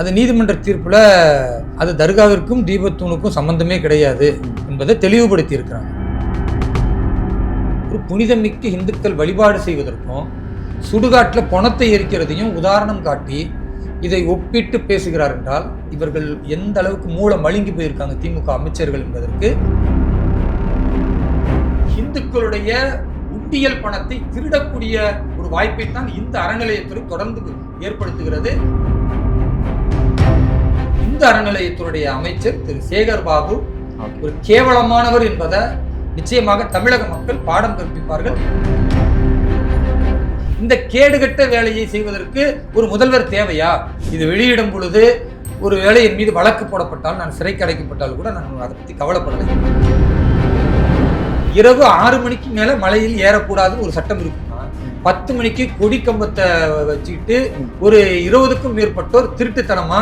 அது நீதிமன்ற தீர்ப்புல அது தர்காவிற்கும் தீபத்தூணுக்கும் சம்பந்தமே கிடையாது என்பதை தெளிவுபடுத்தி இருக்கிறாங்க. ஒரு புனிதமிக்க இந்துக்கள் வழிபாடு செய்வதற்கும் சுடுகாட்டில் பணத்தை எரிக்கிறதையும் உதாரணம் காட்டி இதை ஒப்பிட்டு பேசுகிறார் என்றால் இவர்கள் எந்த அளவுக்கு மூளை மழுங்கி போயிருக்காங்க திமுக அமைச்சர்கள் என்பதற்கு. இந்துக்களுடைய உண்டியல் பணத்தை திருடக்கூடிய ஒரு வாய்ப்பை தான் இந்த அறநிலையத்துறை தொடர்ந்து ஏற்படுத்துகிறது. இந்த அறநிலையத்துடைய அமைச்சர் திரு சேகர் பாபு ஒரு கேவலமானவர் என்பதை நிச்சயமாக தமிழக மக்கள் பாடம் கற்பிப்பார்கள். இந்த கேடுகட்ட வேலையை செய்வதற்கு ஒரு முதல்வர் தேவையா? இது வெளியிடும் பொழுது ஒரு வேலையின் மீது வழக்கு போடப்பட்டால், நான் சிறைக்கு அடைக்கப்பட்டால் கூட நான் அதை பற்றி கவலைப்படலை. இரவு 6 மணிக்கு மேல மலையில் ஏறக்கூடாதுன்னு ஒரு சட்டம் இருக்குன்னா 10 மணிக்கு கொடி கம்பத்தை வச்சுக்கிட்டு ஒரு 20க்கும் மேற்பட்டோர் திருட்டுத்தனமா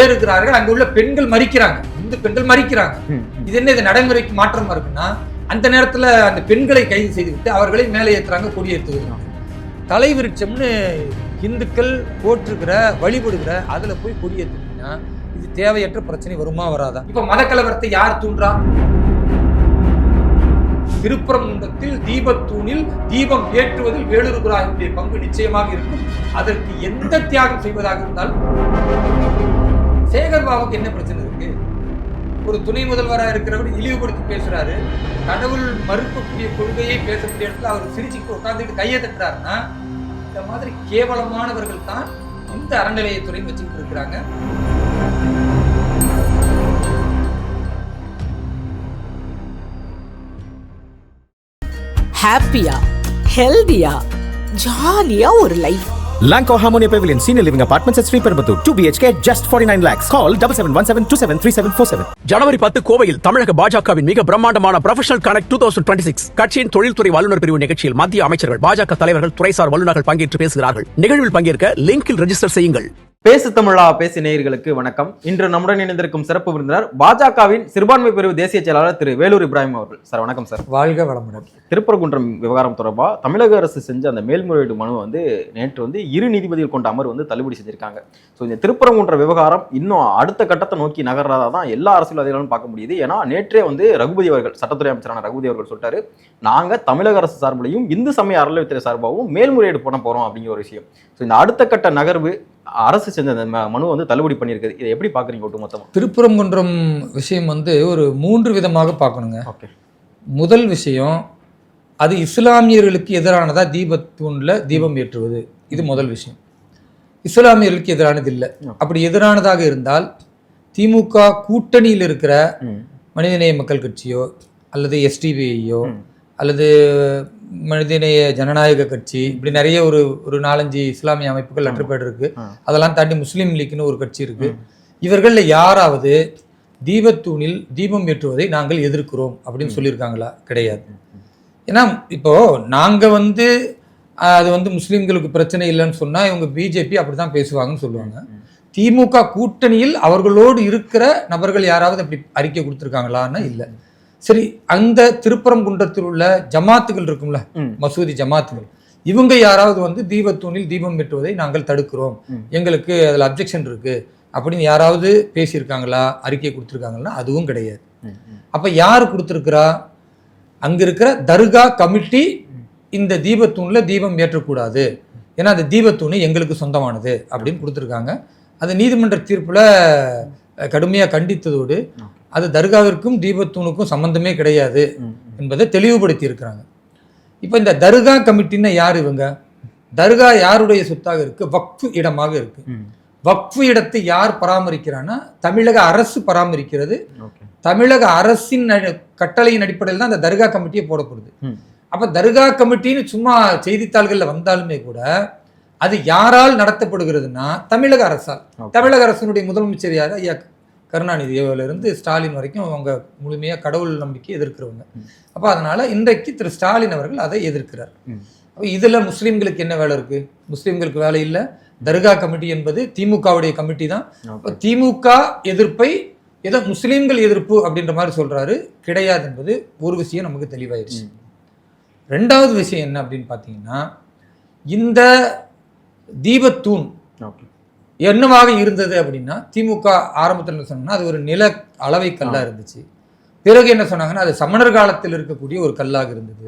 ஏறுகிறார்கள். அங்க உள்ள பெண்கள் மறிக்கிறாங்க, இந்து பெண்கள் மறிக்கிறாங்க. இது என்ன, இது நடைமுறைக்கு மாற்றமா இருக்குன்னா அந்த நேரத்துல அந்த பெண்களை கைது செய்துவிட்டு அவர்களை மேலே ஏற்றுறாங்க, கொடி ஏற்றுகிறாங்க. தலைவிருட்சம்னு இந்துக்கள் போற்றுகிற வழிபடுகிற அதுல போய் கொடி ஏற்றுனீங்கன்னா இது தேவையற்ற பிரச்சனை வருமா வராதா? இப்ப மத கலவரத்தை யார் தூண்டா? திருப்பரங்குன்றத்தில் தீபத்தூணில் தீபம் ஏற்றுவதில் வேலூர் குரானுடைய பங்கு நிச்சயமாக இருக்கும். அதற்கு எந்த தியாகம் செய்வதாக இருந்தாலும் சேகர் பாபுக்கு என்ன பிரச்சனை இருக்கு? ஒரு துணை முதல்வராக இருக்கிறவர் இழிவுபடுத்தி பேசுறாரு, கடவுள் மறுக்கக்கூடிய கொள்கையை பேசக்கூடிய இடத்துல அவர் சிரிச்சுட்டு உட்கார்ந்துட்டு கையை தட்டுறாருன்னா இந்த மாதிரி கேவலமானவர்கள் தான் இந்த அறநிலையத்துறை வச்சுக்கிட்டு இருக்கிறாங்க. ஹாப்பியா, ஹெல்தியா, ஜாலியா ஒரு life. Lanco Harmonia Pavilion Senior Living Apartments at Sriperambur 2 BHK just 49 lakhs. Call 7717273747. ஜனவரி 10 கோவையில் தமிழக பாஜகவின் மிக பிரம்மாண்டமான ப்ரொஃபஷனல் கனெக்ட் 2026 கட்சியின் தொழில்துறை வல்லுநர் பிரிவு நிகழ்ச்சியில் மத்திய அமைச்சர்கள், பாஜக தலைவர்கள், துறைசார் வல்லுநர்கள் பங்கேற்று பேசுகிறார்கள். நிகழ்வில் பங்கேற்க லிங்கில் ரெஜிஸ்டர் செய்யுங்கள். பேசு தமிழா பேசி நேயர்களுக்கு வணக்கம். இன்று நம்முடன் இணைந்திருக்கும் சிறப்பு விருந்தினர் பாஜகவின் சிறுபான்மை பிரிவு தேசிய செயலாளர் திரு வேலூர் இப்ராஹிம் அவர்கள். சார் வணக்கம் சார். வாழ்க வளமுடன். திருப்பரங்குன்றம் விவகாரம் தொடர்பாக தமிழக அரசு செஞ்ச அந்த மேல்முறையீடு மனு நேற்று 2 நீதிபதிகள் கொண்ட அமர்வு தள்ளுபடி செஞ்சிருக்காங்க. ஸோ இந்த திருப்பரங்குன்ற விவகாரம் இன்னும் அடுத்த கட்டத்தை நோக்கி நகர்றதா தான் எல்லா அரசியல்வாதிகளும் பார்க்க முடியுது. ஏன்னா நேற்றே ரகுபதி அவர்கள், சட்டத்துறை அமைச்சரான ரகுபதி அவர்கள் சொல்லிட்டாரு, நாங்கள் தமிழக அரசு சார்பிலையும் இந்து சமய அறநிலையத்துறை சார்பாகவும் மேல்முறையீடு பண்ண போறோம் அப்படிங்கிற ஒரு விஷயம். ஸோ இந்த அடுத்த கட்ட நகர்வு அரசு செஞ்ச மனு தள்ளுபடி பண்ணியிருக்குது. இதை எப்படி பார்க்குறீங்க ஒட்டுமொத்தமாக? திருப்பரங்குன்றம் விஷயம் ஒரு 3 விதமாக பார்க்கணுங்க. ஓகே. முதல் விஷயம், அது இஸ்லாமியர்களுக்கு எதிரானதா தீபத்தூண்ல தீபம் ஏற்றுவது, இது முதல் விஷயம். இஸ்லாமியர்களுக்கு எதிரானது இல்லை. அப்படி எதிரானதாக இருந்தால் திமுக கூட்டணியில் இருக்கிற மனிதநேய மக்கள் கட்சியோ அல்லது எஸ்டிபிஐயோ அல்லது மனிதநேய ஜனநாயக கட்சி, இப்படி நிறைய ஒரு 4-5 இஸ்லாமிய அமைப்புகள் லெட்டர்பேட் இருக்கு. அதெல்லாம் தாண்டி முஸ்லீம் லீக்னு ஒரு கட்சி இருக்கு. இவர்கள்ல யாராவது தீபத்தூணில் தீபம் ஏற்றுவதை நாங்கள் எதிர்க்கிறோம் அப்படின்னு சொல்லியிருக்காங்களா? கிடையாது. ஏன்னா இப்போ நாங்க அது முஸ்லீம்களுக்கு பிரச்சனை இல்லைன்னு சொன்னா இவங்க பிஜேபி அப்படிதான் பேசுவாங்கன்னு சொல்லுவாங்க. திமுக கூட்டணியில் அவர்களோடு இருக்கிற நபர்கள் யாராவது அப்படி அறிக்கை கொடுத்துருக்காங்களான்னு இல்லை. சரி, அந்த திருப்பரங்குன்றத்தில் உள்ள ஜமாத்துகள் இருக்கும்ல, மசூதி ஜமாத்துகள், இவங்க யாராவது தீபத்தூணில் தீபம் ஏற்றுவதை நாங்கள் தடுக்கிறோம், எங்களுக்கு அதில் அப்ஜெக்ஷன் இருக்கு அப்படின்னு யாராவது பேசியிருக்காங்களா, அறிக்கை கொடுத்துருக்காங்களா? அதுவும் கிடையாது. அப்ப யாரு கொடுத்துருக்கிறா? அங்க இருக்கிற தர்கா கமிட்டி இந்த தீபத்தூண்ல தீபம் ஏற்றக்கூடாது, ஏன்னா அந்த தீபத்தூண் எங்களுக்கு சொந்தமானது அப்படின்னு கொடுத்துருக்காங்க. அது நீதிமன்ற தீர்ப்புல கடுமையா கண்டித்ததோடு அது தர்காவிற்கும் தீபத்தூணுக்கும் சம்பந்தமே கிடையாது என்பதை தெளிவுபடுத்தி இருக்கிறாங்க. இப்ப இந்த தர்கா கமிட்டின்னா யார்? இவங்க தர்கா யாருடைய சொத்தாக இருக்கு? வக்ஃபு இடமாக இருக்கு. வக்ஃபு இடத்தை யார் பராமரிக்கிறான்னா தமிழக அரசு பராமரிக்கிறது. தமிழக அரசின் கட்டளையின் அடிப்படையில் தான் அந்த தர்கா கமிட்டியை போடப்படுது. அப்ப தர்கா கமிட்டின்னு சும்மா செய்தித்தாள்கள்ல வந்தாலுமே கூட அது யாரால் நடத்தப்படுகிறதுனா தமிழக அரசால். தமிழக அரசினுடைய முதலமைச்சர் யாரு? ஐயா கருணாநிதியிலிருந்து ஸ்டாலின் வரைக்கும் அவங்க முழுமையா கடவுள் நம்பிக்கை எதிர்க்கிறவங்க. அப்ப அதனால இன்றைக்கு திரு ஸ்டாலின் அவர்கள் அதை எதிர்க்கிறார். அப்ப இதுல முஸ்லீம்களுக்கு என்ன வேலை இருக்கு? முஸ்லீம்களுக்கு வேலை இல்லை. தர்கா கமிட்டி என்பது திமுகவுடைய கமிட்டி தான். திமுக எதிர்ப்பை ஏதோ முஸ்லீம்கள் எதிர்ப்பு அப்படின்ற மாதிரி சொல்றாரு. கிடையாது என்பது ஒரு விஷயம் நமக்கு தெளிவாயிருச்சு. 2வது விஷயம் என்ன அப்படின்னு பாத்தீங்கன்னா, இந்த தீபத்தூண் என்னவாக இருந்தது அப்படின்னா, திமுக ஆரம்பத்தில் என்ன சொன்னா அது ஒரு நில அளவை கல்லா இருந்துச்சு. பிறகு என்ன சொன்னாங்கன்னா அது சமணர் காலத்தில் இருக்கக்கூடிய ஒரு கல்லாக இருந்தது.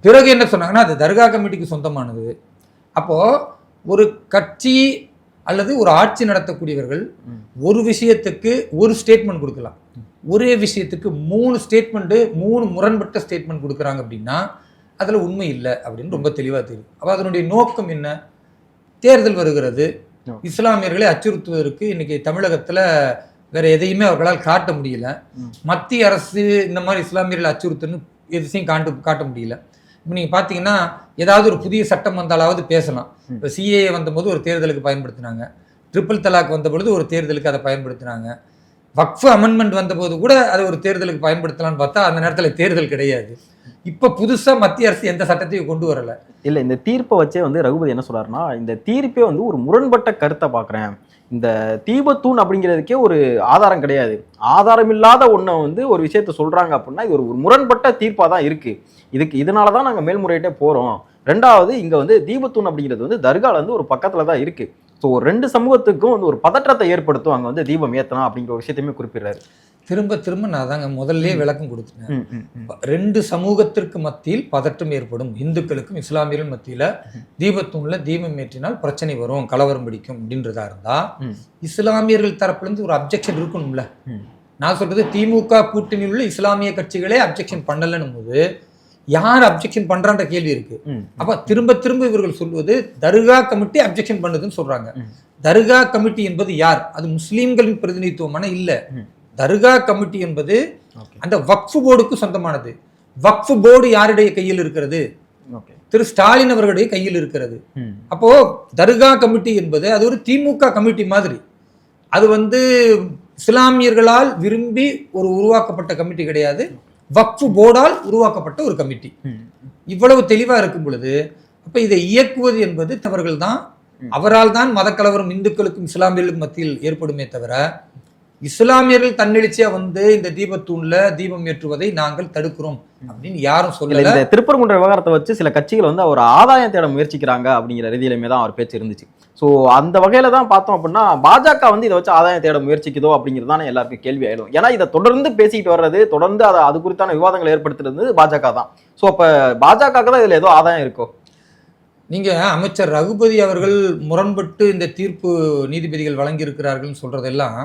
பிறகு என்ன சொன்னாங்கன்னா அது தர்கா கமிட்டிக்கு சொந்தமானது. அப்போ ஒரு கட்சி அல்லது ஒரு ஆட்சி நடத்தக்கூடியவர்கள் ஒரு விஷயத்துக்கு ஒரு ஸ்டேட்மெண்ட் கொடுக்கலாம், ஒரே விஷயத்துக்கு 3 ஸ்டேட்மெண்ட் 3 முரண்பட்ட ஸ்டேட்மெண்ட் கொடுக்குறாங்க அப்படின்னா அதுல உண்மை இல்லை அப்படின்னு ரொம்ப தெளிவா தெரியும். அப்ப அதனுடைய நோக்கம் என்ன? தேர்தல் வருகிறது, இஸ்லாமியர்களை அச்சுறுத்துவதற்கு இன்னைக்கு தமிழகத்துல வேற எதையுமே அவர்களால் காட்ட முடியல. மத்திய அரசு இந்த மாதிரி இஸ்லாமியர்களை அச்சுறுத்துன்னு எதையும் காட்ட முடியல. இப்போ நீங்கள் பார்த்தீங்கன்னா ஏதாவது ஒரு புதிய சட்டம் வந்தாலாவது பேசலாம். இப்போ சிஏஏ வந்தபோது ஒரு தேர்தலுக்கு பயன்படுத்தினாங்க, ட்ரிபிள் தலாக் வந்த பொழுது ஒரு தேர்தலுக்கு அதை பயன்படுத்தினாங்க, வக்ஃப் அமெண்ட்மெண்ட் வந்தபோது கூட அதை ஒரு தேர்தலுக்கு பயன்படுத்தலாம்னு பார்த்தா அந்த நேரத்தில் தேர்தல் கிடையாது. இப்போ புதுசா மத்திய அரசு எந்த சட்டத்தையும் கொண்டு வரல. இல்லை, இந்த தீர்ப்பை வச்சே வந்து ரகுபதி என்ன சொல்றாருன்னா, இந்த தீர்ப்பே வந்து ஒரு முரண்பட்ட கருத்தை பார்க்குறேன். இந்த தீபத்தூண் அப்படிங்கிறதுக்கே ஒரு ஆதாரம் கிடையாது. ஆதாரம் இல்லாத ஒன்றை வந்து ஒரு விஷயத்த சொல்றாங்க அப்படின்னா இது ஒரு முரண்பட்ட தீர்ப்பாக தான் இருக்கு. இதனால தான் நாங்கள் மேல்முறையிட்டே போறோம். ரெண்டாவது, இங்க வந்து தீபத்தூண் அப்படிங்கிறது வந்து தர்கால வந்து ஒரு பக்கத்துல தான் இருக்கு. ஸோ 2 சமூகத்துக்கும் வந்து ஒரு பதற்றத்தை ஏற்படுத்தும் அங்க வந்து தீபம் ஏத்தலாம் அப்படிங்கிற ஒரு விஷயத்தையுமே குறிப்பிடுறாரு. திரும்ப நான் தாங்க முதல்ல விளக்கம் கொடுத்தேன். 2 சமூகத்திற்கு மத்தியில் பதற்றம் ஏற்படும். இந்துக்களுக்கும் இஸ்லாமியர்கள் மத்தியில தீபத்தூண்ல தீபம் ஏற்றினால் பிரச்சனை வரும், கலவரம் பிடிக்கும் அப்படின்றதா இருந்தா இஸ்லாமியர்கள் தரப்புல இருந்து ஒரு அப்ஜெக்ஷன் இருக்கணும்ல. நான் சொல்றது திமுக கூட்டணியில் உள்ள இஸ்லாமிய கட்சிகளே அப்ஜெக்ஷன் பண்ணலன்னும் போது யார் அப்ஜெக்ஷன் பண்றான்ற கேள்வி இருக்கு. அப்ப திரும்ப இவர்கள் சொல்வது தர்கா கமிட்டி அப்ஜெக்ஷன் பண்ணுதுன்னு சொல்றாங்க. தர்கா கமிட்டி என்பது யார்? அது முஸ்லீம்களின் பிரதிநிதித்துவமான இல்ல. தர்கா கமிட்டி என்பது அந்த வக்ஃப் போர்டுக்கு சொந்தமானது. வக்ஃப் போர்டு யாருடைய கையில் இருக்கிறது? திரு ஸ்டாலின் அவர்களுடைய கையில் இருக்கிறது. அப்போ தர்கா கமிட்டி என்பது அது ஒரு திமுக கமிட்டி மாதிரி. அது வந்து இஸ்லாமியர்களால் விரும்பி ஒரு உருவாக்கப்பட்ட கமிட்டி கிடையாது, வக்ஃப் போர்டால் உருவாக்கப்பட்ட ஒரு கமிட்டி. இவ்வளவு தெளிவா இருக்கும் பொழுது அப்ப இதை இயக்குவது என்பது அவர்கள் தான். அவரால் தான் மதக்கலவரம் இந்துக்களுக்கும் இஸ்லாமியர்களுக்கும் மத்தியில் ஏற்படுமே தவிர இஸ்லாமியர்கள் தன்னெழுச்சியா வந்து இந்த தீபத்தூண்ல தீபம் ஏற்றுவதை நாங்கள் தடுக்கிறோம் அப்படின்னு யாரும் சொல்லல. இந்த திருப்பரங்குன்ற விவகாரத்தை வச்சு சில கட்சிகள் வந்து அவர் ஆதாயம் தேட முயற்சிக்கிறாங்க அப்படிங்கிற ரீதியிலுமே தான் அவர் பேச்சு இருந்துச்சு. ஸோ அந்த வகையில தான் பார்த்தோம் அப்படின்னா பாஜக வந்து இதை வச்சு ஆதாயம் தேட முயற்சிக்குதோ அப்படிங்கிறது தானே எல்லாருக்கும் கேள்வி ஆயிடும். ஏன்னா இதை தொடர்ந்து பேசிக்கிட்டு வர்றது, தொடர்ந்து அது குறித்தான விவாதங்களை ஏற்படுத்துறது பாஜக தான். ஸோ அப்ப பாஜக தான் இதுல ஏதோ ஆதாயம் இருக்கோ? நீங்க அமைச்சர் ரகுபதி அவர்கள் முரண்பட்டு இந்த தீர்ப்பு நீதிபதிகள் வழங்கி இருக்கிறார்கள் சொல்றதெல்லாம்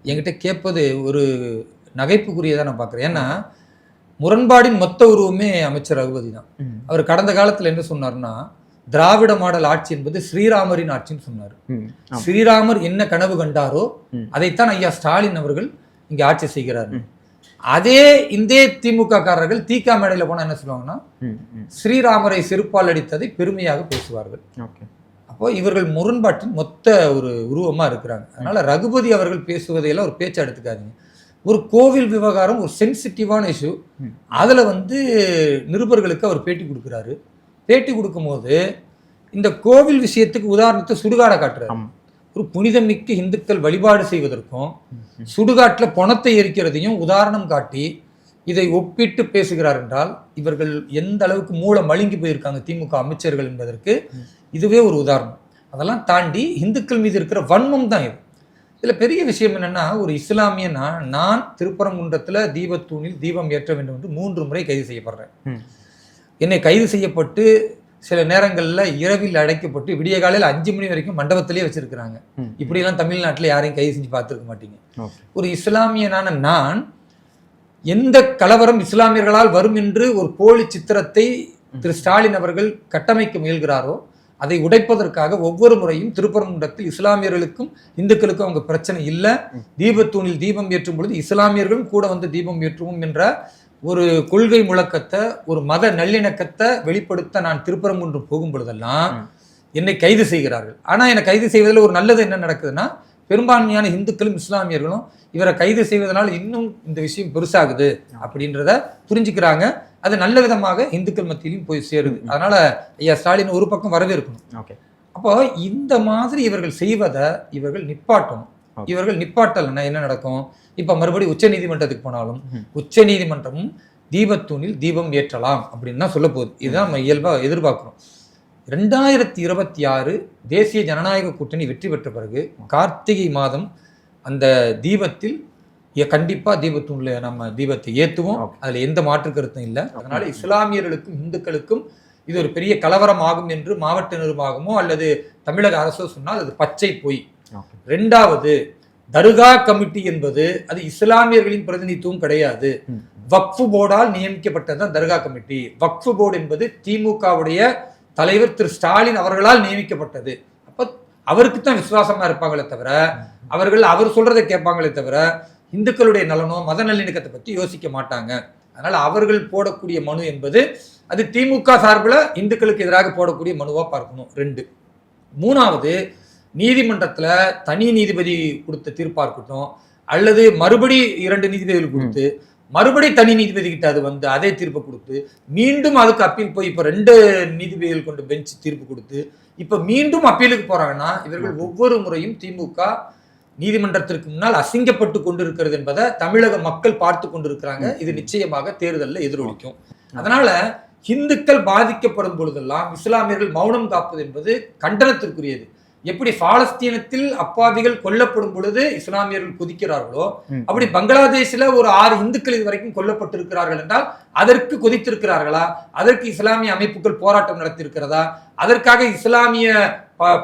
என்கிட்ட கேட்பது ஒரு நகைப்புக்குரியதான் நான் பாக்குறேன். ஏன்னா முரண்பாடின் மொத்த உருவமே அமைச்சர் ரகுபதி தான். அவர் கடந்த காலத்துல என்ன சொன்னார்னா, திராவிட மாடல் ஆட்சி என்பது ஸ்ரீராமரின் ஆட்சின்னு சொன்னார். ஸ்ரீராமர் என்ன கனவு கண்டாரோ அதைத்தான் ஐயா ஸ்டாலின் அவர்கள் இங்க ஆட்சி செய்கிறார். அதே இந்த திமுக காரர்கள் தீகா மேடையில போனா என்ன சொல்லுவாங்கன்னா, ஸ்ரீராமரை செருப்பால் அடித்ததை பெருமையாக பேசுவார்கள். அப்போ இவர்கள் முரண்பாட்டின் மொத்த ஒரு உருவமா இருக்கிறாங்க. அதனால ரகுபதி அவர்கள் பேசுவதையெல்லாம் ஒரு பேச்சா எடுத்துக்காதீங்க. ஒரு கோவில் விவகாரம் ஒரு சென்சிட்டிவான இஷ்யூ. அதுல வந்து நிருபர்களுக்கு அவர் பேட்டி கொடுக்குறாரு. பேட்டி கொடுக்கும் போது இந்த கோவில் விஷயத்துக்கு உதாரணத்தை சுடுகாடை காட்டுறாரு. ஒரு புனிதமிக்க இந்துக்கள் வழிபாடு செய்வதற்கும் சுடுகாட்டுல பணத்தை எரிக்கிறதையும் உதாரணம் காட்டி இதை ஒப்பிட்டு பேசுகிறார் என்றால் இவர்கள் எந்த அளவுக்கு மூளை மழுங்கி போயிருக்காங்க திமுக அமைச்சர்கள் என்பதற்கு இதுவே ஒரு உதாரணம். அதெல்லாம் தாண்டி இந்துக்கள் மீது இருக்கிற வன்மம் தான் இது. இதுல பெரிய விஷயம் என்னன்னா, ஒரு இஸ்லாமியனா நான் திருப்பரங்குன்றத்துல தீபத்தூணில் தீபம் ஏற்ற வேண்டும் என்று 3 முறை கைது செய்யப்படுறேன். என்னை கைது செய்யப்பட்டு சில நேரங்கள்ல இரவில் அடைக்கப்பட்டு விடிய காலையில் 5 மணி வரைக்கும் மண்டபத்திலேயே வச்சிருக்கிறாங்க. இப்படியெல்லாம் தமிழ்நாட்டில் யாரையும் கைது செஞ்சு பார்த்துருக்க மாட்டீங்க. ஒரு இஸ்லாமியனான நான் எந்த கலவரம் இஸ்லாமியர்களால் வரும் என்று ஒரு போலி சித்திரத்தை திரு ஸ்டாலின் அவர்கள் கட்டமைக்க முயல்கிறாரோ அதை உடைப்பதற்காக ஒவ்வொரு முறையும் திருப்பரங்குன்றத்தில் இஸ்லாமியர்களுக்கும் இந்துக்களுக்கும் அவங்க பிரச்சனை இல்லை, தீபத்தூணில் தீபம் ஏற்றும் பொழுது இஸ்லாமியர்களும் கூட வந்து தீபம் ஏற்றுவோம் என்ற ஒரு கொள்கை முழக்கத்தை, ஒரு மத நல்லிணக்கத்தை வெளிப்படுத்த நான் திருப்பரங்குன்றம் போகும் பொழுதெல்லாம் என்னை கைது செய்கிறார்கள். ஆனா என்னை கைது செய்வதில் ஒரு நல்லது என்ன நடக்குதுன்னா, பெரும்பான்மையான இந்துக்களும் இஸ்லாமியர்களும் இவரை கைது செய்வதனால் இன்னும் இந்த விஷயம் பெருசாகுது அப்படின்றத புரிஞ்சுக்கிறாங்க. அது நல்ல விதமாக இந்துக்கள் மத்தியிலும் போய் சேருது. அதனால ஐயா ஸ்டாலின் ஒரு பக்கம் வரவேற்கணும். அப்போ இந்த மாதிரி இவர்கள் செய்வதை இவர்கள் நிப்பாட்டணும். இவர்கள் நிப்பாட்டலைன்னா என்ன நடக்கும்? இப்ப மறுபடியும் உச்ச நீதிமன்றத்துக்கு போனாலும் உச்ச நீதிமன்றமும் தீபத்தூணில் தீபம் ஏற்றலாம் அப்படின்னு தான் சொல்ல போகுது. இதுதான் நம்ம இயல்பா எதிர்பார்க்கிறோம். 2026 தேசிய ஜனநாயக கூட்டணி வெற்றி பெற்ற பிறகு கார்த்திகை மாதம் அந்த தீபத்தில் கண்டிப்பா தீபத்தூண்ல நம்ம தீபத்தை ஏத்துவோம். அதுல எந்த மாற்று கருத்தும் இல்லை. அதனால இஸ்லாமியர்களுக்கும் இந்துக்களுக்கும் இது ஒரு பெரிய கலவரம் ஆகும் என்று மாவட்ட நிர்வாகமோ அல்லது தமிழக அரசோ சொன்னால் அது பச்சை பொய். ரெண்டாவது, தர்கா கமிட்டி என்பது அது இஸ்லாமியர்களின் பிரதிநிதித்துவம் கிடையாது. வக்ஃபு போர்டால் நியமிக்கப்பட்டதுதான் தர்கா கமிட்டி. வக்ஃபு போர்டு என்பது திமுகவுடைய தலைவர் திரு ஸ்டாலின் அவர்களால் நியமிக்கப்பட்டது. அப்ப அவருக்கு தான் விசுவாசமா இருப்பாங்களே தவிர அவர் சொல்றதை கேட்பாங்களே தவிர இந்துக்களுடைய நலனோ மத நல்லிணக்கத்தை பத்தி யோசிக்க மாட்டாங்க. அதனால அவர்கள் போடக்கூடிய மனு என்பது அது திமுக சார்பில் இந்துக்களுக்கு எதிராக போடக்கூடிய மனுவா பார்க்கணும். 2. 3வது, நீதிமன்றத்துல தனி நீதிபதி கொடுத்த தீர்ப்பா இருக்கட்டும் அல்லது மறுபடி 2 நீதிபதிகள் கொடுத்து மறுபடி தனி நீதிபதி கிட்ட அது வந்து அதே தீர்ப்பை கொடுத்து மீண்டும் அதுக்கு அப்பீல் போய் இப்ப 2 நீதிபதிகள் கொண்டு பெஞ்ச் தீர்ப்பு கொடுத்து இப்ப மீண்டும் அப்பீலுக்கு போறாங்கன்னா இவர்கள் ஒவ்வொரு முறையும் திமுக நீதிமன்றத்திற்கு முன்னால் அசிங்கப்பட்டு கொண்டிருக்கிறது என்பதை தமிழக மக்கள் பார்த்து கொண்டிருக்கிறாங்க. இது நிச்சயமாக தேர்தலில் எதிரொலிக்கும். அதனால இந்துக்கள் பாதிக்கப்படும் பொழுதெல்லாம் இஸ்லாமியர்கள் மௌனம் காப்பது என்பது கண்டனத்திற்குரியது. எப்படி பாலஸ்தீனத்தில் அப்பாவிகள் கொல்லப்படும் பொழுது இஸ்லாமியர்கள் கொதிக்கிறார்களோ அப்படி பங்களாதேஷ்ல ஒரு 6 இந்துக்கள் இதுவரைக்கும் கொல்லப்பட்டிருக்கிறார்கள் என்றால் அதற்கு கொதித்திருக்கிறார்களா? அதற்கு இஸ்லாமிய அமைப்புகள் போராட்டம் நடத்தியிருக்கிறதா? அதற்காக இஸ்லாமிய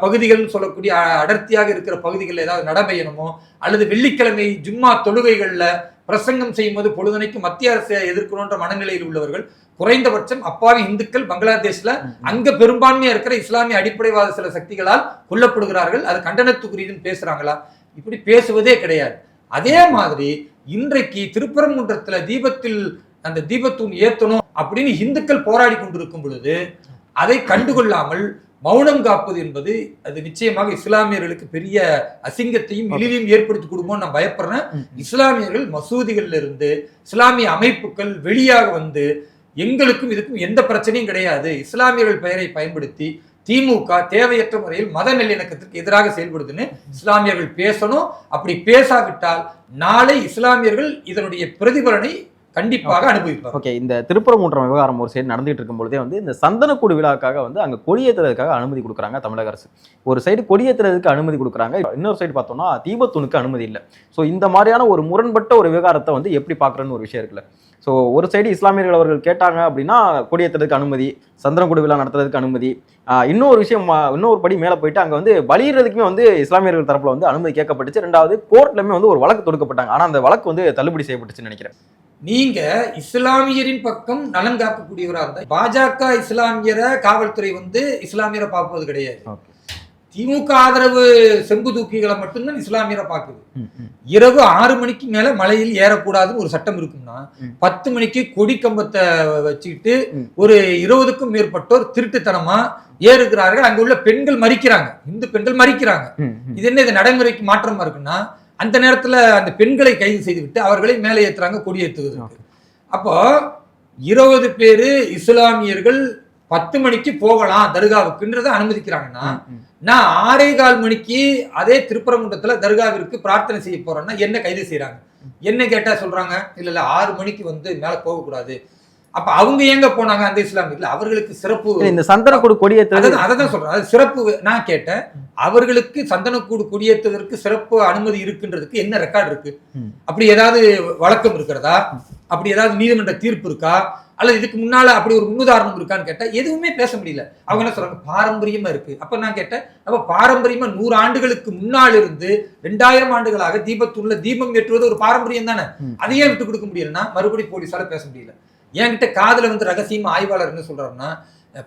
பகுதிகள் சொல்லக்கூடிய அடர்த்தியாக இருக்கிற பகுதிகளில் ஏதாவது நடைபெறணுமோ அல்லது வெள்ளிக்கிழமை ஜும்மா தொழுகைகள்ல பிரசங்கம் செய்யும் போது பொழுதுனைக்கு மத்திய அரசை எதிர்க்கணுன்ற மனநிலையில் உள்ளவர்கள் குறைந்தபட்சம் அப்பாவி இந்துக்கள் பங்களாதேஷ்ல அங்க பெரும்பான்மையா இருக்கிற இஸ்லாமிய அடிப்படைவாத சில சக்திகளால் கொல்லப்படுகிறார்கள். அது கண்டனத்துக்குரியதுன்னு பேசுறாங்களா? இப்படி பேசுவதே கிடையாது. அதே மாதிரி இன்றைக்கு திருப்பரங்குன்றத்துல தீபத்தில் அந்த தீபத்தூண் ஏத்தணும் அப்படின்னு இந்துக்கள் போராடி கொண்டிருக்கும் பொழுது அதை கண்டுகொள்ளாமல் மௌனம் காப்பது என்பது அது நிச்சயமாக இஸ்லாமியர்களுக்கு பெரிய அசிங்கத்தையும் இழிவையும் ஏற்படுத்தி கொடுக்குமோ நான் பயப்படுறேன். இஸ்லாமியர்கள் மசூதிகள்ல இருந்து இஸ்லாமிய அமைப்புகள் வெளியாக வந்து எங்களுக்கும் இதுக்கும் எந்த பிரச்சனையும் கிடையாது, இஸ்லாமியர்கள் பெயரை பயன்படுத்தி திமுக தேவையற்ற முறையில் மத நல்லிணக்கத்திற்கு எதிராக செயல்படுதுன்னு இஸ்லாமியர்கள் பேசணும். அப்படி பேசாவிட்டால் நாளை இஸ்லாமியர்கள் இதனுடைய பிரதிபலனை கண்டிப்பாக அனுபவிப்பார். ஓகே, இந்த திருப்பரங்குன்றம் விவகாரம் ஒரு சைடு நடந்துட்டு இருக்கும் பொழுதே வந்து இந்த சந்தனக்கூடு விழாக்காக வந்து அங்க கொடியேற்றுறதுக்காக அனுமதி கொடுக்குறாங்க தமிழக அரசு. ஒரு சைடு கொடியேற்றுறதுக்கு அனுமதி கொடுக்குறாங்க, இன்னொரு சைடு பார்த்தோம்னா தீபத்தூணுக்கு அனுமதி இல்லை. ஸோ இந்த மாதிரியான ஒரு முரண்பட்ட ஒரு விவகாரத்தை வந்து எப்படி பார்க்குறேன்னு ஒரு விஷயம் இருக்குல்ல. ஸோ ஒரு சைடு இஸ்லாமியர்கள் அவர்கள் கேட்டாங்க அப்படின்னா கொடியேற்றுறதுக்கு அனுமதி, சந்தனக்கூடு விழா நடத்துறதுக்கு அனுமதி, இன்னொரு விஷயம் இன்னொரு படி மேலே போயிட்டு அங்கே வந்து பலியிடுறதுக்குமே வந்து இஸ்லாமியர்கள் தரப்புல வந்து அனுமதி கேட்கப்பட்டுச்சு. 2வது, கோர்ட்லயுமே வந்து ஒரு வழக்கு தொடுக்கப்பட்டாங்க. ஆனால் அந்த வழக்கு வந்து தள்ளுபடி செய்யப்பட்டுச்சுன்னு நினைக்கிறேன். நீங்க இஸ்லாமியரின் பக்கம் நலன் காக்கக்கூடியவரா இருந்தா பாஜக இஸ்லாமியரை காவல்துறை வந்து இஸ்லாமியரை பார்ப்பது கிடையாது. திமுக ஆதரவு செம்பு தூக்கிகளை மட்டும்தான் இஸ்லாமியரை பார்க்குது. இரவு 6 மணிக்கு மேல மலையில் ஏறக்கூடாதுன்னு ஒரு சட்டம் இருக்கும்னா 10 மணிக்கு கொடி கம்பத்தை வச்சுக்கிட்டு ஒரு 20க்கும் மேற்பட்டோர் திருட்டுத்தனமா ஏறுகிறார்கள். அங்க உள்ள பெண்கள் மறிக்கிறாங்க, இந்து பெண்கள் மறிக்கிறாங்க. இது என்ன, இது நடைமுறைக்கு மாற்றமா இருக்குன்னா அந்த நேரத்துல அந்த பெண்களை கைது செய்துவிட்டு அவர்களை மேலே ஏற்றுறாங்க கொடி ஏற்றுவதற்கு. அப்போ 20 பேரு இஸ்லாமியர்கள் 10 மணிக்கு போகலாம் தர்காவுக்குன்றதை அனுமதிக்கிறாங்கன்னா நான் 6:15 மணிக்கு அதே திருப்பரங்குன்றத்துல தர்காவிற்கு பிரார்த்தனை செய்ய போறேன்னா என்ன கைது செய்யறாங்க. என்ன கேட்டா சொல்றாங்க இல்ல 6 மணிக்கு வந்து மேல போகக்கூடாது. அப்ப அவங்க எங்க போனாங்க அந்த இஸ்லாமியர்கள்? அவர்களுக்கு சிறப்பு இந்த சந்தனக்கூடு கொடியேற்றது அதான் சொல்றேன், அது சிறப்பு. நான் கேட்டேன், அவர்களுக்கு சந்தனக்கூடு கொடியேற்றுவதற்கு சிறப்பு அனுமதி இருக்குன்றதுக்கு என்ன ரெக்கார்டு இருக்கு? அப்படி ஏதாவது வழக்கம் இருக்கிறதா? அப்படி ஏதாவது நீதிமன்ற தீர்ப்பு இருக்கா? அல்லது இதுக்கு முன்னால அப்படி ஒரு முன்னுதாரணம் இருக்கான்னு கேட்டா எதுவுமே பேச முடியல. அவங்க என்ன சொல்றாங்க, பாரம்பரியமா இருக்கு. அப்ப நான் கேட்டேன், அப்ப பாரம்பரியமா 100 ஆண்டுகளுக்கு முன்னால் இருந்து 2000 ஆண்டுகளாக தீபத்தூண்ல தீபம் ஏற்றுவது ஒரு பாரம்பரியம் தானே, அதையே விட்டு கொடுக்க முடியலன்னா மறுபடியும் போலீஸால பேச முடியல. என்கிட்ட காதுல வந்து ரகசியமா ஆய்வாளர் என்ன சொல்றாருன்னா,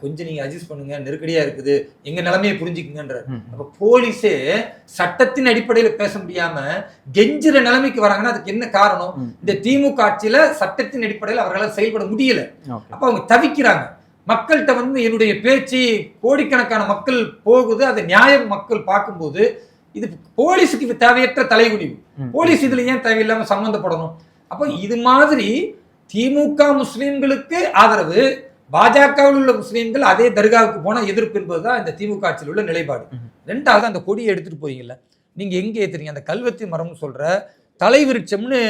கொஞ்சம் நீங்க அட்ஜஸ்ட் பண்ணுங்க, நெருக்கடியா இருக்குது, எங்க நிலைமையை புரிஞ்சுக்குங்கன்ற. அப்ப போலீஸே சட்டத்தின் அடிப்படையில பேச முடியாம கெஞ்சுற நிலைமைக்கு வராங்கன்னா அதுக்கு என்ன காரணம்? இந்த திமுக ஆட்சியில சட்டத்தின் அடிப்படையில் அவர்களால் செயல்பட முடியல. அப்ப அவங்க தவிக்கிறாங்க. மக்கள்கிட்ட வந்து என்னுடைய பேச்சு கோடிக்கணக்கான மக்கள் போகுது, அதை நியாயம் மக்கள் பார்க்கும்போது இது போலீஸுக்கு தேவையற்ற தலைகுனிவு. போலீஸ் இதுல ஏன் தேவையில்லாம சம்பந்தப்படணும்? அப்ப இது மாதிரி திமுக முஸ்லிம்களுக்கு ஆதரவு, பாஜகவில் உள்ள முஸ்லீம்கள் அதே தர்காவுக்கு போனா எதிர்ப்பு என்பதுதான் இந்த திமுக ஆட்சியில் உள்ள நிலைப்பாடு. 2வது, அந்த கொடியை எடுத்துட்டு போறீங்கல்ல, நீங்க எங்க ஏத்துறீங்க? அந்த கல்வெத்தி மரம்னு சொல்ற தலைவிருட்சம்னு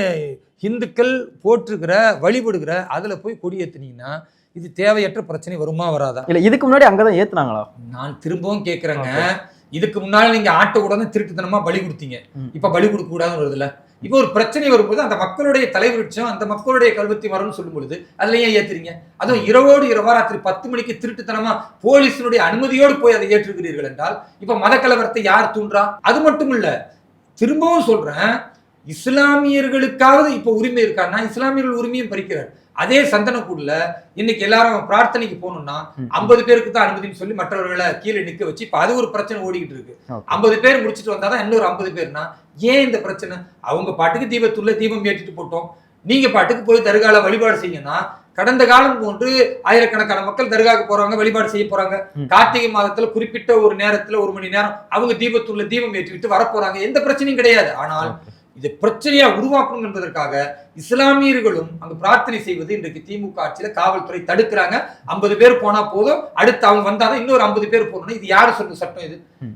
இந்துக்கள் போற்றுகிற வழிபடுகிற அதுல போய் கொடி ஏத்துனீங்கன்னா இது தேவையற்ற பிரச்சனை வருமா வராதா? இல்ல இதுக்கு முன்னாடி அங்கதான் ஏத்துனாங்களா? நான் திரும்பவும் கேட்கிறேங்க, இதுக்கு முன்னாடி நீங்க ஆட்ட கூட திருட்டுத்தனமா பலி கொடுத்தீங்க, இப்ப பலி கொடுக்க கூடாதுன்னு வருதுல்ல. இப்போ ஒரு பிரச்சனை வரும்போது அந்த மக்களுடைய தலைவிருட்சம், அந்த மக்களுடைய கல்வெத்தி மரம்னு சொல்லும் பொழுது அதுல ஏன் ஏத்துறீங்க? அதுவும் இரவோடு இரவா ராத்திரி 10 மணிக்கு திருட்டுத்தனமா போலீஸினுடைய அனுமதியோடு போய் அதை ஏற்றுகிறீர்கள் என்றால் இப்ப மத கலவரத்தை யார் தூண்டுறா? அது மட்டும் இல்ல, திரும்பவும் சொல்றேன், இஸ்லாமியர்களுக்காவது இப்ப உரிமை இருக்கான்னா இஸ்லாமியர்கள் உரிமையும் பறிக்கிறார். அதே சந்தனக்கூடுல இன்னைக்கு எல்லாரும் பிரார்த்தனைக்கு போகணும்னா 50 பேருக்கு தான் அனுமதினு சொல்லி மற்றவர்களை கீழே நிக்க வச்சு இப்ப அது ஒரு பிரச்சனை ஓடிக்கிட்டு இருக்கு. 50 பேர் முடிச்சுட்டு வந்தாதான் இன்னொரு 50 பேர்னா ஏன் இந்த பிரச்சனை? அவங்க பாட்டுக்கு தீபத்துள்ள தீபம் ஏற்றிட்டு போட்டோம், நீங்க பாட்டுக்கு போய் தர்கால வழிபாடு செய்யணும்னா கடந்த காலம் போன்று ஆயிரக்கணக்கான மக்கள் தர்காவுக்கு போறாங்க, வழிபாடு செய்ய போறாங்க. கார்த்திகை மாதத்துல குறிப்பிட்ட ஒரு நேரத்துல 1 மணி நேரம் அவங்க தீபத்துள்ள தீபம் ஏற்றிவிட்டு வர போறாங்க, எந்த பிரச்சனையும் கிடையாது. ஆனால் இது பிரச்சனையா உருவாக்கணும் என்பதற்காக இஸ்லாமியர்களும் அங்கு பிரார்த்தனை செய்வது இன்றைக்கு திமுக ஆட்சியில காவல்துறை தடுக்கிறாங்க. 50 பேர் போனா போதும், அடுத்து அவங்க வந்தாதான் இன்னொரு 50 பேர் போகணும். இது யாரு சொன்ன சட்டம்?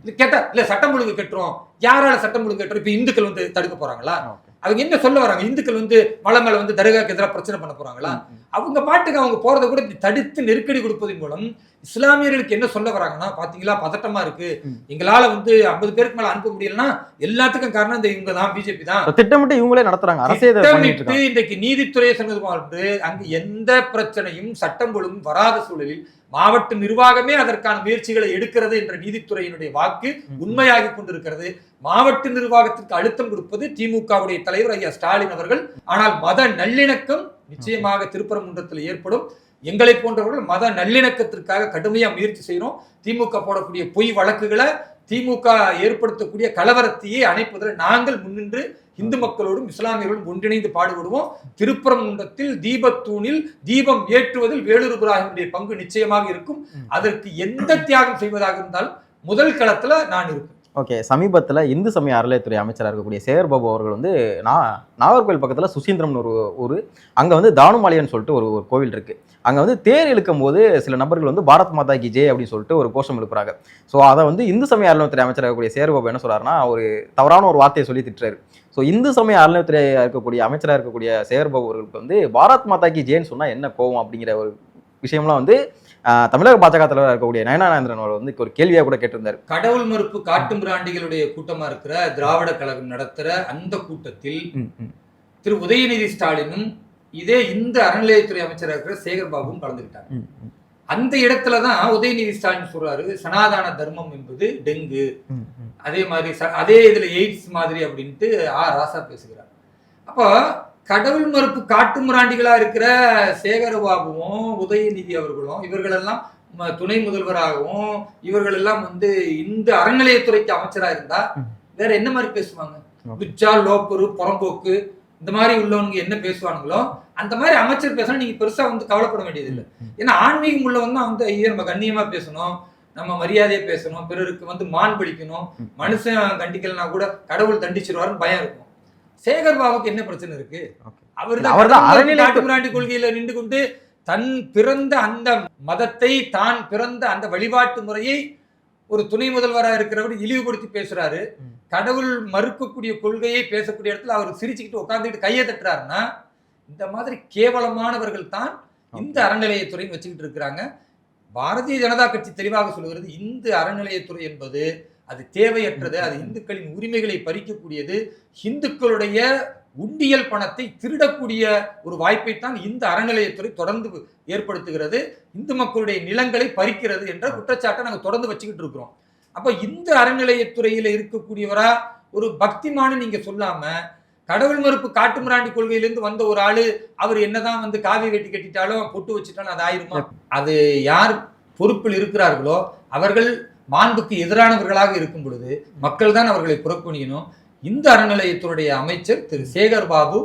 இது கேட்டா இல்ல சட்டம் ஒழுங்கு கட்டுறோம். யாரால சட்டம் ஒழுங்கு கட்டுறோம்? இப்ப இந்துக்கள் வந்து தடுக்க போறாங்களா? அவங்க என்ன சொல்ல வராங்க? இந்துக்கள் வந்து மலமேல வந்து தர்காக்கு எதிராக பிரச்சனை பண்ண போறாங்களா? அவங்க பாட்டுக்கு அவங்க போறதை கூட தடுத்து நெருக்கடி கொடுப்பதன் மூலம் இஸ்லாமியர்களுக்கு என்ன சொல்ல வராங்கன்னா, பாத்தீங்களா பதட்டமா இருக்கு, எங்களால வந்து 50 பேருக்கு மேல அனுப்ப முடியலன்னா எல்லாத்துக்கும் காரணம் இந்த இவங்க தான், பிஜேபி தான். திட்டமிட்டு இவங்களே நடத்துறாங்க, திட்டமிட்டு இன்றைக்கு நீதித்துறையை சொன்னது அங்கு எந்த பிரச்சனையும் சட்டம் ஒழுங்கும் வராத சூழலில் மாவட்ட நிர்வாகமே அதற்கான முயற்சிகளை எடுக்கிறது என்ற நீதித்துறையினுடைய வாக்கு உண்மையாகி கொண்டிருக்கிறது. மாவட்ட நிர்வாகத்திற்கு அழுத்தம் கொடுப்பது திமுகவுடைய தலைவர் ஐயா ஸ்டாலின் அவர்கள். ஆனால் மத நல்லிணக்கம் நிச்சயமாக திருப்பரங்குன்றத்தில் ஏற்படும். எங்களை போன்றவர்கள் மத நல்லிணக்கத்திற்காக கடுமையா முயற்சி செய்யறோம். திமுக போடக்கூடிய பொய் வழக்குகளை, திமுக ஏற்படுத்தக்கூடிய கலவரத்தையே அணைப்பதில் நாங்கள் முன்னின்று இந்து மக்களோடும் இஸ்லாமியர்களும் ஒன்றிணைந்து பாடுபடுவோம். திருப்பரங்குன்றத்தில் தீபத்தூணில் தீபம் ஏற்றுவதில் வேலூர் இப்ராஹிமுடைய பங்கு நிச்சயமாக இருக்கும். அதற்கு எந்த தியாகம் செய்வதாக இருந்தாலும் முதல் களத்துல நான் இருப்பேன். ஓகே, சமீபத்தில் இந்து சமய அறநிலையத்துறை அமைச்சராக இருக்கக்கூடிய சேகர் பாபு அவர்கள் வந்து நாகர்கோவில் பக்கத்தில் சுசீந்திரம்னு ஒரு ஊர், அங்கே வந்து தானுமாலியன்னு சொல்லிட்டு ஒரு கோவில் இருக்குது. அங்கே வந்து தேர் இழுக்கும் போது சில நபர்கள் வந்து பாரத் மாதா கி ஜெய் அப்படின்னு சொல்லிட்டு ஒரு கோஷம் எழுப்புறாங்க. ஸோ அதை வந்து இந்து சமய அறநிலையத்துறை அமைச்சராக இருக்கக்கூடிய சேகர் பாபு என்ன சொல்றாருன்னா, ஒரு தவறான ஒரு வார்த்தையை சொல்லி திட்டுறாரு. ஸோ இந்து சமய அறநிலையத்துறை இருக்கக்கூடிய அமைச்சராக இருக்கக்கூடிய சேகர் பாபு அவர்களுக்கு வந்து பாரத் மாதா கி ஜெய்ன்னு சொன்னால் என்ன கோவம் அப்படிங்கிற ஒரு விஷயம்லாம் வந்து தமிழக பாஜக தலைவராக இருக்கக்கூடிய நயனானேந்திரன் அவர் வந்து ஒரு கேள்வியாக கூட கேட்டிருந்தார். கடவுள் மறுப்பு காட்டு மிராண்டிகளுடைய கூட்டமா இருக்கிற திராவிட கழகம் நடத்துற அந்த கூட்டத்தில் திரு உதயநிதி ஸ்டாலினும் இதே இந்த அறநிலையத்துறை அமைச்சராக இருக்கிற சேகர் பாபுவும் கலந்துக்கிட்டாங்க. அந்த இடத்துலதான் உதயநிதி ஸ்டாலின் சொல்றாரு, சனாதன தர்மம் என்பது டெங்கு, அதே மாதிரி அதே இதுல எய்ட்ஸ் மாதிரி அப்படின்ட்டு ராசா பேசுகிறார். அப்போ கடவுள் மறுப்பு காட்டு மிராண்டிகளா இருக்கிற சேகரபாபுவும் உதயநிதி அவர்களும் இவர்களெல்லாம் துணை முதல்வராகவும் இவர்கள் எல்லாம் வந்து இந்த அறநிலையத்துறைக்கு அமைச்சரா இருந்தா வேற என்ன மாதிரி பேசுவாங்க? பிச்சா, லோப்பரு, புறம்போக்கு இந்த மாதிரி உள்ளவங்க என்ன பேசுவானுங்களோ அந்த மாதிரி அமைச்சர் பேசணும். நீங்க பெருசா வந்து கவலைப்பட வேண்டியது இல்லை. ஏன்னா ஆன்மீகம் உள்ளவங்க தான் வந்து ஐயா நம்ம கண்ணியமா பேசணும், நம்ம மரியாதையா பேசணும், பிறருக்கு வந்து மான் பிடிக்கணும், மனுஷன் கண்டிக்கலன்னா கூட கடவுள் தண்டிச்சிருவாருன்னு பயம் இருக்கும். சேகர் பாபுக்கு என்ன பிரச்சனை இருக்கு? அவர்தான் கொள்கையில நின்று கொண்டு தன் பிறந்த அந்த மதத்தை, தான் பிறந்த அந்த வழிபாட்டு முறையை ஒரு துணை முதல்வராக இருக்கிறவர் இழிவுபடுத்தி பேசுறாரு. கடவுள் மறுக்கக்கூடிய கொள்கையை பேசக்கூடிய இடத்துல அவர் சிரிச்சுக்கிட்டு உட்காந்துக்கிட்டு கையை தட்டுறாருன்னா இந்த மாதிரி கேவலமானவர்கள் தான் இந்த அறநிலையத்துறை வச்சுக்கிட்டு இருக்கிறாங்க. பாரதிய ஜனதா கட்சி தெளிவாக சொல்கிறது, இந்து அறநிலையத்துறை என்பது அது தேவையற்றது, அது இந்துக்களின் உரிமைகளை பறிக்கக்கூடியது, இந்துக்களுடைய உண்டியல் பணத்தை திருடக்கூடிய ஒரு வாய்ப்பை தான் இந்த அறநிலையத்துறை தொடர்ந்து ஏற்படுத்துகிறது, இந்து மக்களுடைய நிலங்களை பறிக்கிறது என்ற குற்றச்சாட்டை நாங்கள் தொடர்ந்து வச்சுக்கிட்டு இருக்கிறோம். அப்ப இந்த அறநிலையத்துறையில இருக்கக்கூடியவரா ஒரு பக்திமான நீங்க சொல்லாம கடவுள் மறுப்பு காட்டு மிராண்டி கொள்கையிலிருந்து வந்த ஒரு ஆளு அவர் என்னதான் வந்து காவி வெட்டி கட்டிட்டாலும் பொட்டு வச்சுட்டாலும் அது ஆயிருமா? அது யார் பொறுப்பில் இருக்கிறார்களோ அவர்கள் மாண்புக்கு எதிரானவர்களாக இருக்கும் பொழுது மக்கள் தான் அவர்களை புறக்கணிக்கணும். இந்த அறநிலையத்துடைய அமைச்சர் திரு சேகர் பாபு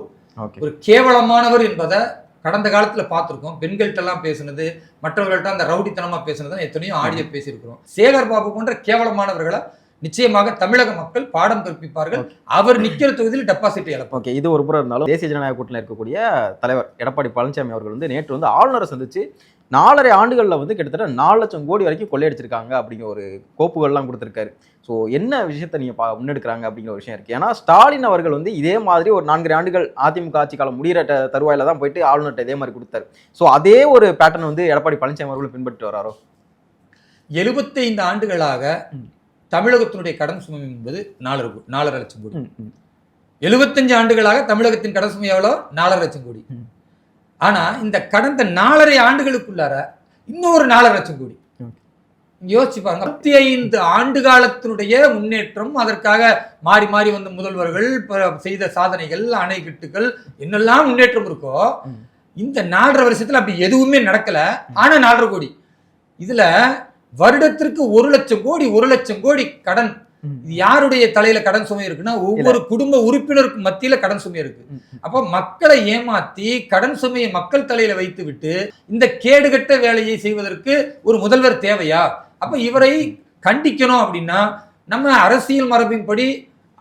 ஒரு கேவலமானவர் என்பதை கடந்த காலத்துல பார்த்திருக்கோம். பெண்கள்கிட்ட எல்லாம் பேசுனது, மற்றவர்கள்ட்ட அந்த ரவுடித்தனமா பேசுனது எத்தனையோ ஆடியோ பேசியிருக்கிறோம். சேகர் பாபு போன்ற கேவலமானவர்களை நிச்சயமாக தமிழக மக்கள் பாடம் கற்பிப்பார்கள். அவர் நிக்கிற தொகுதியில் டெபாசிட் இழப்பார். ஓகே, இது ஒரு புறம் இருந்தாலும் தேசிய ஜனநாயக கூட்டணியில் இருக்கக்கூடிய தலைவர் எடப்பாடி பழனிசாமி அவர்கள் வந்து நேற்று வந்து ஆளுநரை சந்திச்சு 4.5 ஆண்டுகளில் வந்து கிட்டத்தட்ட 4 லட்சம் கோடி வரைக்கும் கொள்ளையடிச்சிருக்காங்க அப்படிங்கிற ஒரு கோப்புகள்லாம் கொடுத்துருக்காரு. ஸோ என்ன விஷயத்த நீங்க முன்னெடுக்கிறாங்க அப்படிங்கிற ஒரு விஷயம் இருக்கு. ஏன்னா ஸ்டாலின் அவர்கள் வந்து இதே மாதிரி ஒரு 4 ஆண்டுகள் அதிமுக ஆட்சி காலம் முடிகிற தருவாயில தான் போயிட்டு ஆளுநர்கிட்ட இதே மாதிரி கொடுத்தாரு. ஸோ அதே ஒரு பேட்டர்ன் வந்து எடப்பாடி பழனிசாமி அவர்கள் பின்பற்றி வராரோ? 75 ஆண்டுகளாக தமிழகத்தினுடைய கடன் சுமை என்பது 4.5 லட்சம் கோடி. 75 ஆண்டுகளாக தமிழகத்தின் கடன் சுமை எவ்வளோ? 4.5 லட்சம் கோடி. ஆனா இந்த கடந்த 4.5 ஆண்டுகளுக்குள்ளார இன்னொரு 4.5 லட்சம் கோடி. யோசிச்சு பாருங்க. 75 ஆண்டு காலத்தினுடைய முன்னேற்றம், அதற்காக மாறி மாறி வந்த முதல்வர்கள் செய்த சாதனைகள், அணைக்கட்டுகள், என்னெல்லாம் முன்னேற்றம் இருக்கோ, இந்த 4.5 வருஷத்துல அப்படி எதுவுமே நடக்கல. ஆனா 4.5 கோடி. இதுல வருடத்திற்கு 1 லட்சம் கோடி 1 லட்சம் கோடி கடன். இது யாருடைய தலையில கடன் சுமை இருக்குன்னா, ஒவ்வொரு குடும்ப உறுப்பினருக்கு மத்தியில கடன் சுமை இருக்கு. அப்ப மக்களை ஏமாத்தி கடன் சுமையை மக்கள் தலையில வைத்து விட்டு இந்த கேடுகட்ட வேலையை செய்வதற்கு ஒரு முதல்வர் தேவையா? அப்ப இவரை கண்டிக்கணும் அப்படின்னா நம்ம அரசியல் மரபின்படி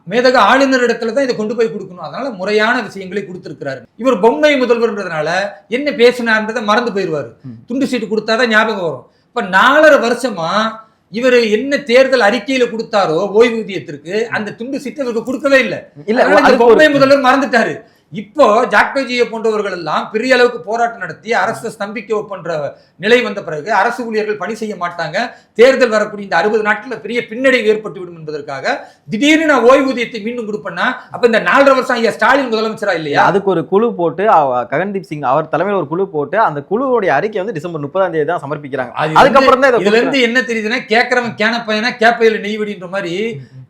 மேதக ஆளுநரிடத்துல தான் இதை கொண்டு போய் கொடுக்கணும். அதனால முறையான விஷயங்களை கொடுத்திருக்கிறாரு. இவர் பொம்மை முதல்வர்ன்றதுனால என்ன பேசினார்ன்றதை மறந்து போயிடுவாரு. துண்டு சீட்டு கொடுத்தாதான் ஞாபகம் வரும். இப்ப 4.5 வருஷமா இவர் என்ன தேர்தல் அறிக்கையில கொடுத்தாரோ ஓய்வூதியத்திற்கு, அந்த துண்டு சீட்டை இவருக்கு கொடுக்கவே இல்லை. பொம்மை முதல்வர் மறந்துட்டாரு. இப்போ ஜாக்டோஜியை போன்றவர்கள் எல்லாம் பெரிய அளவுக்கு போராட்டம் நடத்தி அரசு ஸ்தம்பிக்க பண்ற நிலை வந்த பிறகு அரசு ஊழியர்கள் பணி செய்ய மாட்டாங்க, தேர்தல் வரக்கூடிய இந்த 60 நாட்கள் பெரிய பின்னடைவு ஏற்பட்டு விடும் என்பதற்காக திடீர்னு நான் ஓய்வூதியத்தை மீண்டும் கொடுப்பேன்னா, அப்ப இந்த 4.5 வருஷம் ஐயா ஸ்டாலின் முதலமைச்சரா இல்லையா? அதுக்கு ஒரு குழு போட்டு ககன்தீப் சிங் அவர் தலைமையில் ஒரு குழு போட்டு அந்த குழுவுடைய அறிக்கை வந்து டிசம்பர் 30ஆம் தேதி தான் சமர்ப்பிக்கிறாங்க. அதுக்கப்புறம் தான் இதுல இருந்து என்ன தெரியுதுன்னா, கேட்கறவன் கேன பையனா கேப்பையில நெய்வடின்ற மாதிரி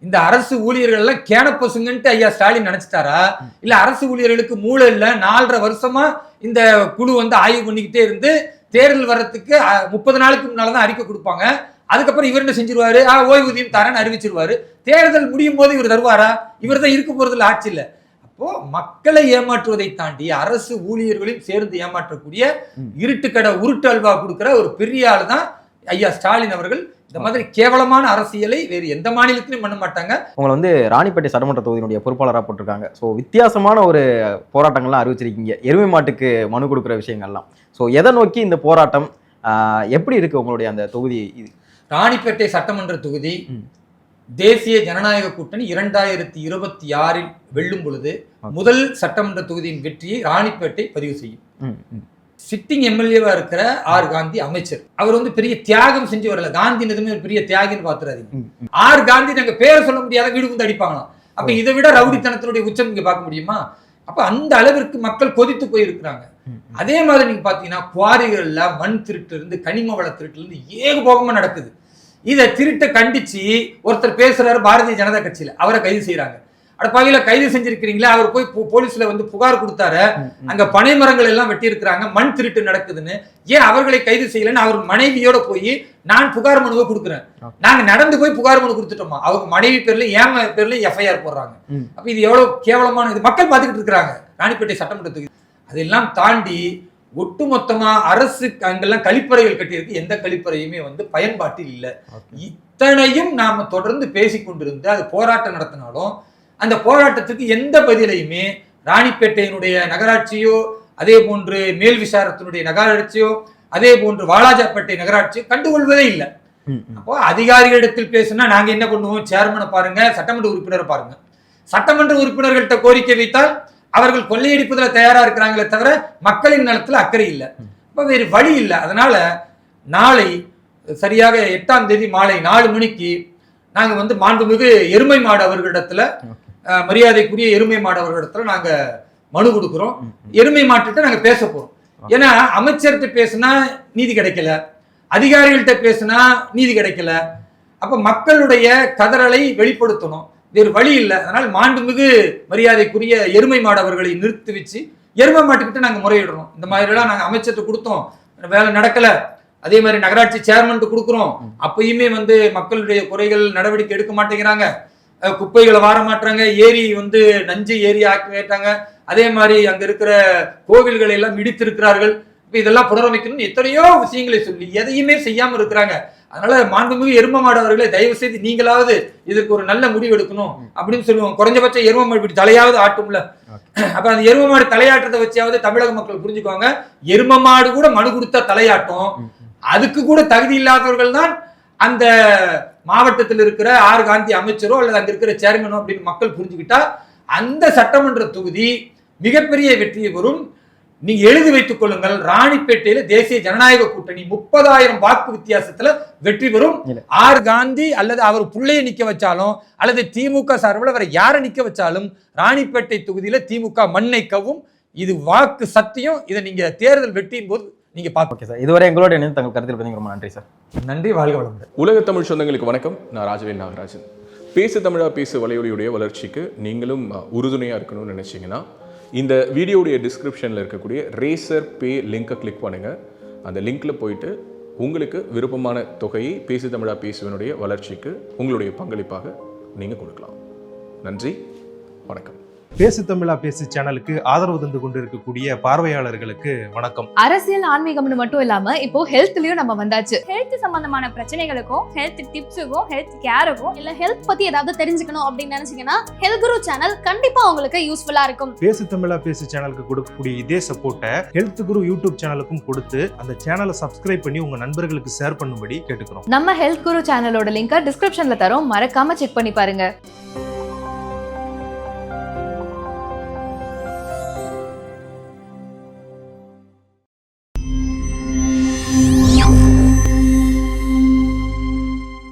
இந்த அரசு ஊழியர்கள் எல்லாம் கேன பசுங்கன்ட்டு ஐயா ஸ்டாலின் நினைச்சிட்டாரா? இல்ல அரசு ஊழியர்களுக்கு மூளை இல்ல, 4.5 வருஷமா இந்த குழு வந்து ஆய்வு பண்ணிக்கிட்டே இருந்து தேர்தல் வர்றதுக்கு 30 நாளுக்கு முன்னாலதான் அறிக்கை கொடுப்பாங்க. அதுக்கப்புறம் இவர் என்ன செஞ்சிருவாரு? ஓய்வூதியம் தரேன்னு அறிவிச்சிருவாரு. தேர்தல் முடியும் போது இவர் தருவாரா? இவர் தான் இருக்க போறதுல ஆட்சி இல்ல. அப்போ மக்களை ஏமாற்றுவதை தாண்டி அரசு ஊழியர்களையும் சேர்ந்து ஏமாற்றக்கூடிய இருட்டுக்கடை உருட்டு அல்வா கொடுக்கிற ஒரு பெரிய ஆள் தான் ஐயா ஸ்டாலின் அவர்கள். இந்த மாதிரி கேவலமான அரசியலை வேறு எந்த மாநிலத்திலும் பண்ண மாட்டாங்க. உங்களை வந்து ராணிப்பேட்டை சட்டமன்ற தொகுதியினுடைய பொறுப்பாளராக போட்டிருக்காங்க. ஸோ வித்தியாசமான ஒரு போராட்டங்கள்லாம் அறிவிச்சிருக்கீங்க, எருமை மாட்டுக்கு மனு கொடுக்குற விஷயங்கள்லாம். ஸோ எதை நோக்கி இந்த போராட்டம், எப்படி இருக்கு உங்களுடைய அந்த தொகுதி? இது ராணிப்பேட்டை சட்டமன்ற தொகுதி தேசிய ஜனநாயக கூட்டணி 2026 வெல்லும் பொழுது முதல் சட்டமன்ற தொகுதியின் வெற்றியை ராணிப்பேட்டை பதிவு செய்யும். சிட்டிங் எம்எல்ஏவா இருக்கிற ஆர் காந்தி அமைச்சர், அவர் வந்து பெரிய தியாகம் செஞ்சு வரல. காந்தி எதுவுமே ஒரு பெரிய தியாகின்னு பாத்துறாதீங்க. ஆர் காந்தி நாங்க பேரை சொல்ல முடியாத வீடு வந்து அடிப்பாங்களாம். அப்ப இதை விட ரவுடித்தனத்தினுடைய உச்சம் இங்க பார்க்க முடியுமா? அப்ப அந்த அளவிற்கு மக்கள் கொதித்து போயிருக்கிறாங்க. அதே மாதிரி நீங்க பாத்தீங்கன்னா குவாரிகள்ல மண் திருட்டு இருந்து கனிம வள திருட்டுல இருந்து ஏகபோகமா நடக்குது. இதை திருட்ட கண்டிச்சு ஒருத்தர் பேசுறாரு பாரதிய ஜனதா கட்சியில, அவரை கைது செய்யறாங்க. அடப்பாவில கைது செஞ்சிருக்கிறீங்களா? அவர் போய் போலீஸ்ல வந்து புகார் கொடுத்தாரு, அங்க பனை மரங்கள் எல்லாம் வெட்டி இருக்கிறாங்க, மண் திருட்டு நடக்குதுன்னு. ஏன் அவர்களை கைது செய்யலன்னு அவர் மனைவியோட போய் நான் புகார் மனுவை கொடுக்குறேன், நாங்க நடந்து போய் புகார் மனு கொடுத்துட்டோமா, அவங்க மனைவி பேர்ல ஏன் பேர்ல எஃப்ஐஆர் போடுறாங்க. அப்ப இது எவ்வளவு கேவலமான இது மக்கள் பார்த்துக்கிட்டு இருக்கிறாங்க ராணிப்பேட்டை சட்டமன்றத்துக்கு. அதெல்லாம் தாண்டி ஒட்டுமொத்தமா அரசு அங்கெல்லாம் கழிப்பறைகள் கட்டியிருக்கு, எந்த கழிப்பறையுமே வந்து பயன்பாட்டில் இல்லை. இத்தனையும் நாம தொடர்ந்து பேசிக்கொண்டிருந்து அது போராட்டம் நடத்தினாலும் அந்த போராட்டத்துக்கு எந்த பதிலையுமே ராணிப்பேட்டையினுடைய நகராட்சியோ, அதே போன்று மேல் விசாரத்தினுடைய நகராட்சியோ, அதே போன்று வாலாஜாப்பேட்டை நகராட்சியோ கண்டுகொள்வதே இல்லை. அப்போ அதிகாரிகளிடத்தில் பேசுனா நாங்க என்ன பண்ணுவோம்? சேர்மனை பாருங்க, சட்டமன்ற உறுப்பினரை பாருங்க. சட்டமன்ற உறுப்பினர்கள்ட்ட கோரிக்கை வைத்தால் அவர்கள் கொள்ளையடிப்பதில் தயாரா இருக்கிறாங்களே தவிர மக்களின் நலத்துல அக்கறை இல்லை. அப்ப வேறு வழி இல்லை. அதனால நாளை சரியாக 8ஆம் தேதி மாலை 4 மணிக்கு நாங்க வந்து மாண்புமிகு எருமை மாடு அவர்களிடத்துல, மரியாதைக்குரிய எருமை மாடு அவர்களிடத்துல நாங்க மனு கொடுக்கிறோம். எருமை மாட்டுகிட்ட நாங்க பேச போறோம். ஏன்னா அமைச்சர்கிட்ட பேசினா நீதி கிடைக்கல, அதிகாரிகள்கிட்ட பேசினா நீதி கிடைக்கல. அப்ப மக்களுடைய கதறலை வெளிப்படுத்தணும், வேறு வழி இல்லை. அதனால மாண்புமிகு மரியாதைக்குரிய எருமை மாடு அவர்களை நிறுத்தி வச்சு எருமை மாட்டுக்கிட்ட நாங்க முறையிடுறோம். இந்த மாதிரி எல்லாம் நாங்க அமைச்சர்கிட்ட கொடுத்தோம், வேலை நடக்கல. அதே மாதிரி நகராட்சி சேர்மன் கொடுக்குறோம், அப்பயுமே வந்து மக்களுடைய குறைகள் நடவடிக்கை எடுக்க மாட்டேங்கிறாங்க, குப்பைகளை வார மாட்டாங்க, ஏரி வந்து நஞ்சு ஏரி ஆக்கி வைட்டாங்க. அதே மாதிரி அங்க இருக்கிற கோவில்களை எல்லாம் இடித்திருக்கிறார்கள். இப்ப இதெல்லாம் புனரமைக்கணும் எத்தனையோ விஷயங்களை சொல்லி எதையுமே செய்யாம இருக்கிறாங்க. அதனால மாண்புமிகு எரும மாடு அவர்களே, தயவு செய்து நீங்களாவது இதுக்கு ஒரு நல்ல முடிவு எடுக்கணும் அப்படின்னு சொல்லுவோம். குறைஞ்சபட்சம் எரும மாடு இப்படி தலையாவது ஆட்டும்ல. அப்ப அந்த எரும மாடு தலையாட்டத்தை வச்சாவது தமிழக மக்கள் புரிஞ்சுக்குவாங்க. எரும மாடு கூட மனு கொடுத்தா தலையாட்டும். அதுக்கு கூட தகுதி இல்லாதவர்கள் தான் அந்த மாவட்டத்தில் இருக்கிற ஆர் காந்தி அமைச்சரோ அல்லது அங்க இருக்கிற சேர்மனோ அப்படின்னு மக்கள் புரிஞ்சுக்கிட்டா அந்த சட்டமன்ற தொகுதி மிகப்பெரிய வெற்றியை பெறும். நீங்க எழுதி வைத்துக் கொள்ளுங்கள், ராணிப்பேட்டையில தேசிய ஜனநாயக கூட்டணி 30,000 வாக்கு வித்தியாசத்துல வெற்றி பெறும். ஆர் காந்தி அல்லது அவர் புள்ளைய நிக்க வச்சாலும் அல்லது திமுக சார்பில் அவரை யாரை நிக்க வச்சாலும் ராணிப்பேட்டை தொகுதியில திமுக மண்ணை கவும். இது வாக்கு சத்தியம். இதை நீங்க தேர்தல் வெற்றியின் போது நீங்க பார்க்க சார். இதுவரை எங்களோட இணைந்து தங்கள் கருத்தில் பதிவு ரொம்ப நன்றி சார். நன்றி, வாழ்க வளமுடன். உலக தமிழ் சொந்தங்களுக்கு வணக்கம். நான் ராஜவேல் நாகராஜன். பேசு தமிழா பேசு வலையொலியுடைய வளர்ச்சிக்கு நீங்களும் உறுதுணையாக இருக்கணும்னு நினச்சிங்கன்னா இந்த வீடியோடைய டிஸ்கிரிப்ஷனில் இருக்கக்கூடிய ரேசர் பே லிங்கை கிளிக் பண்ணுங்கள். அந்த லிங்க்கில் போயிட்டு உங்களுக்கு விருப்பமான தொகையை பேசு தமிழா பேசுவனுடைய வளர்ச்சிக்கு உங்களுடைய பங்களிப்பாக நீங்கள் கொடுக்கலாம். நன்றி, வணக்கம். பேசு தமிழா பேசு சேனலுக்கு ஆதரவு தந்து கொண்டு இருக்கக்கூடிய பார்வையாளர்களுக்கு வணக்கம். அரசியல் ஆன்மீகம்னு மட்டும் இல்லாம இப்போ ஹெல்த்லயும் நம்ம வந்தாச்சு. ஹெல்த் சம்பந்தமான பிரச்சனைகளுக்கும் ஹெல்த் டிப்ஸுக்கும் ஹெல்த் கேருக்கும் இல்ல ஹெல்த் பத்தி ஏதாவது தெரிஞ்சுக்கணும் அப்படின்னு நினைச்சீங்கன்னா ஹெல்த் குரு சேனல் கண்டிப்பா உங்களுக்கு யூஸ்ஃபுல்லா இருக்கும். பேசு தமிழா பேசு சேனலுக்கு கொடுக்கக்கூடிய இதே சப்போர்ட்டை ஹெல்த் குரு யூடியூப் சேனலுக்கும் கொடுத்து அந்த சேனலை சப்ஸ்கிரைப் பண்ணி உங்க நண்பர்களுக்கு ஷேர் பண்ணும்படி கேட்டுக்கிறோம். நம்ம ஹெல்த் குரு சேனலோட லிங்கை டிஸ்கிரிப்ஷன்ல தரோம், மறக்காம செக் பண்ணி பாருங்க.